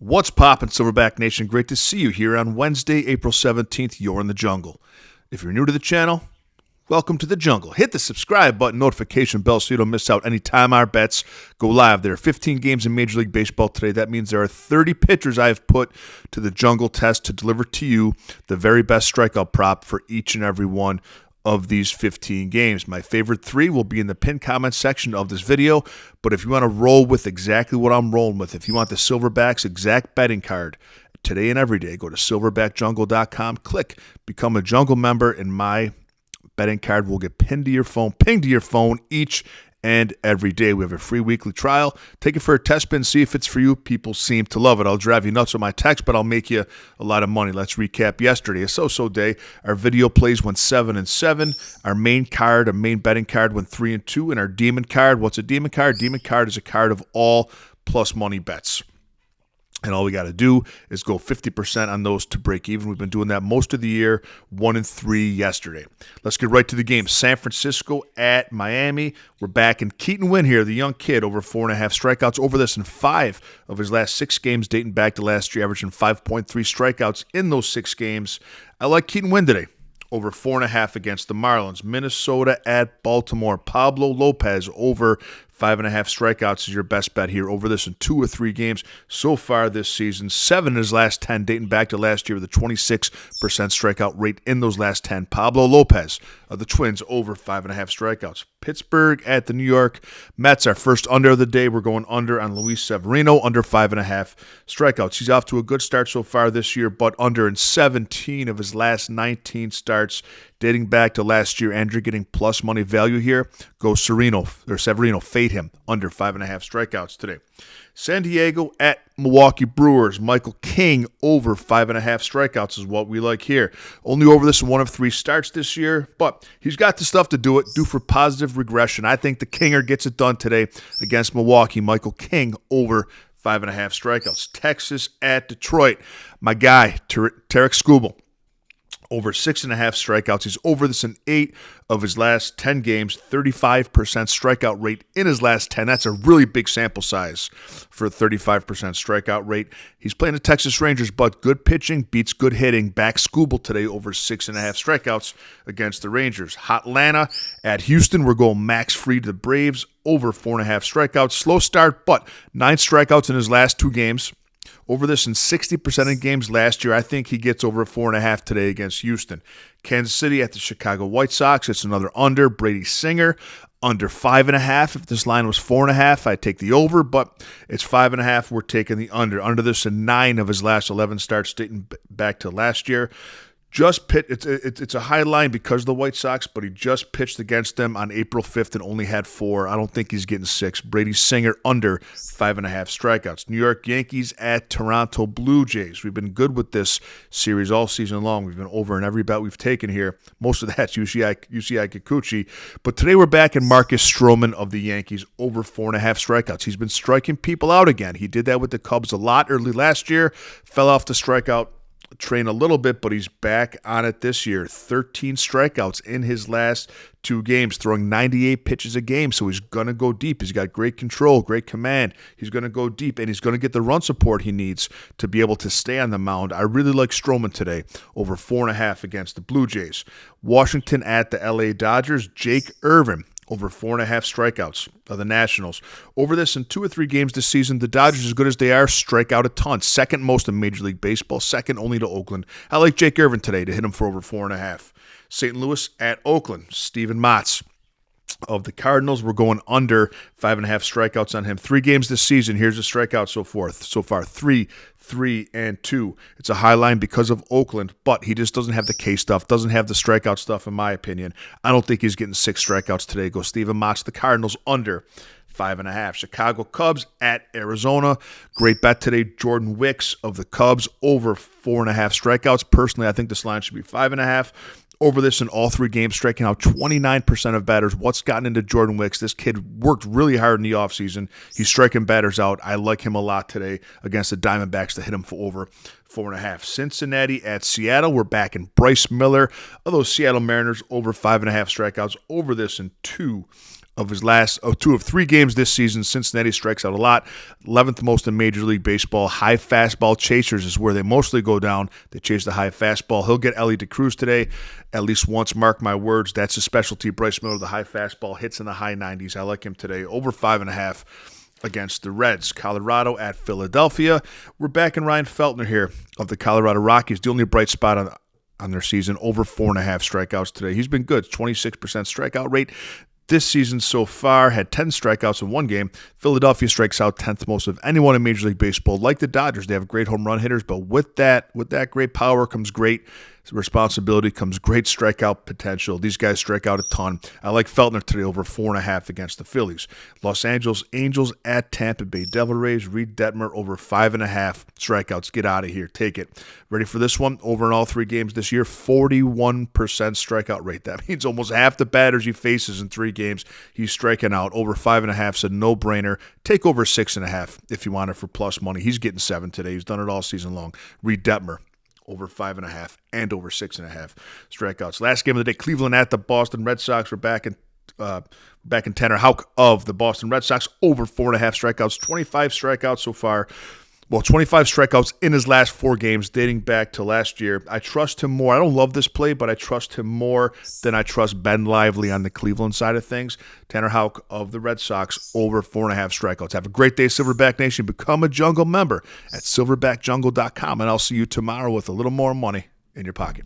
What's poppin', Silverback Nation? Great to see you here on Wednesday, April 17th. You're in the jungle. If you're new to the channel, welcome to the jungle. Hit the subscribe button, notification bell so you don't miss out any time our bets go live. There are 15 games in Major League Baseball today. That means there are 30 pitchers I have put to the jungle test to deliver to you the very best strikeout prop for each and every one of these 15 games. My favorite three will be in the pinned comment section of this video, but if you want to roll with exactly what I'm rolling with, if you want the Silverback's exact betting card today and every day, go to silverbackjungle.com, click Become a Jungle member, and my betting card will get pinged to your phone each and every day. We have a free weekly trial. Take it for a test spin, see if it's for you. People seem to love it. I'll drive you nuts with my text, but I'll make you a lot of money. Let's recap yesterday. A so-so day. Our video plays went 7-7. Our main betting card went 3-2. And our demon card, what's a demon card? Demon card is a card of all plus money bets. And all we got to do is go 50% on those to break even. We've been doing that most of the year, 1-3 yesterday. Let's get right to the game. San Francisco at Miami. We're back in Keaton Winn here, the young kid, over 4.5 strikeouts. Over this in 5 of his last 6 games, dating back to last year, averaging 5.3 strikeouts in those 6 games. I like Keaton Winn today. Over 4.5 against the Marlins. Minnesota at Baltimore. Pablo Lopez over 5.5 strikeouts is your best bet here. Over this in 2 or 3 games so far this season. 7 in his last 10, dating back to last year with a 26% strikeout rate in those last 10. Pablo Lopez of the Twins over 5.5 strikeouts. Pittsburgh at the New York Mets. Our first under of the day. We're going under on Luis Severino, under 5.5 strikeouts. He's off to a good start so far this year, but under in 17 of his last 19 starts dating back to last year. Andrew getting plus money value here. Go Severino, fade him under 5.5 strikeouts today. San Diego at Milwaukee Brewers. Michael King over 5.5 strikeouts is what we like here. Only over this in 1 of 3 starts this year, but he's got the stuff to do it. Due for positive regression. I think the Kinger gets it done today against Milwaukee. Michael King over 5.5 strikeouts. Texas at Detroit. My guy, Tarik Skubal. Over 6.5 strikeouts. He's over this in 8 of his last 10 games. 35% strikeout rate in his last 10. That's a really big sample size for a 35% strikeout rate. He's playing the Texas Rangers, but good pitching beats good hitting. Back Skubal today over 6.5 strikeouts against the Rangers. Hotlanta at Houston. We're going Max Fried to the Braves. Over 4.5 strikeouts. Slow start, but 9 strikeouts in his last 2 games. Over this in 60% of games last year. I think he gets over 4.5 today against Houston. Kansas City at the Chicago White Sox. It's another under. Brady Singer, under 5.5. If this line was 4.5, I'd take the over, but it's 5.5. We're taking the under. Under this in 9 of his last 11 starts dating back to last year. Just pitched. It's a high line because of the White Sox, but he just pitched against them on April 5th and only had 4. I don't think he's getting 6. Brady Singer under 5.5 strikeouts. New York Yankees at Toronto Blue Jays. We've been good with this series all season long. We've been over in every bet we've taken here. Most of that's UCI Kikuchi. But today we're back in Marcus Stroman of the Yankees, over 4.5 strikeouts. He's been striking people out again. He did that with the Cubs a lot early last year. Fell off the strikeout train a little bit, but he's back on it this year. 13 strikeouts in his last 2 games, throwing 98 pitches a game, so he's going to go deep. He's got great control, great command. He's going to go deep, and he's going to get the run support he needs to be able to stay on the mound. I really like Stroman today, over 4.5 against the Blue Jays. Washington at the LA Dodgers. Jake Irvin, over 4.5 strikeouts of the Nationals. Over this in 2 or 3 games this season, the Dodgers, as good as they are, strike out a ton. Second most in Major League Baseball, second only to Oakland. I like Jake Irvin today to hit him for over 4.5. St. Louis at Oakland. Steven Matz of the Cardinals. We're going under 5.5 strikeouts on him. 3 games this season. Here's the strikeout so far. 3, 3, and 2. It's a high line because of Oakland, but he just doesn't have the K stuff, doesn't have the strikeout stuff, in my opinion. I don't think he's getting 6 strikeouts today. Go Steven Matz, the Cardinals, under 5.5. Chicago Cubs at Arizona. Great bet today. Jordan Wicks of the Cubs, over 4.5 strikeouts. Personally, I think this line should be 5.5. Over this in all 3 games, striking out 29% of batters. What's gotten into Jordan Wicks? This kid worked really hard in the offseason. He's striking batters out. I like him a lot today against the Diamondbacks to hit him for over 4.5. Cincinnati at Seattle. We're back in Bryce Miller of those Seattle Mariners, over 5.5 strikeouts. Over this in 2 of his last 2 of 3 games this season. Cincinnati strikes out a lot. 11th most in Major League Baseball. High fastball chasers is where they mostly go down. They chase the high fastball. He'll get Ellie DeCruz today at least once. Mark my words. That's his specialty. Bryce Miller, the high fastball, hits in the high 90s. I like him today. Over 5.5 against the Reds. Colorado at Philadelphia. We're back in Ryan Feltner here of the Colorado Rockies. The only bright spot on their season. Over 4.5 strikeouts today. He's been good. 26% strikeout rate. This season so far, had 10 strikeouts in one game. Philadelphia strikes out 10th most of anyone in Major League Baseball. Like the Dodgers, they have great home run hitters, but with that great power comes great responsibility, comes great strikeout potential. These guys strike out a ton. I like Feltner today over 4.5 against the Phillies. Los Angeles Angels at Tampa Bay Devil Rays. Reed Detmer over 5.5 strikeouts. Get out of here. Take it. Ready for this one? Over in all 3 games this year, 41% strikeout rate. That means almost half the batters he faces in 3 games, he's striking out. Over 5.5 is a no-brainer. Take over 6.5 if you want it for plus money. He's getting 7 today. He's done it all season long. Reed Detmer over 5.5 and over 6.5 strikeouts. Last game of the day, Cleveland at the Boston Red Sox. We're back in Tanner Houck of the Boston Red Sox. Over 4.5 strikeouts, 25 strikeouts so far. Well, 25 strikeouts in his last 4 games dating back to last year. I trust him more. I don't love this play, but I trust him more than I trust Ben Lively on the Cleveland side of things. Tanner Houck of the Red Sox over 4.5 strikeouts. Have a great day, Silverback Nation. Become a Jungle member at silverbackjungle.com, and I'll see you tomorrow with a little more money in your pocket.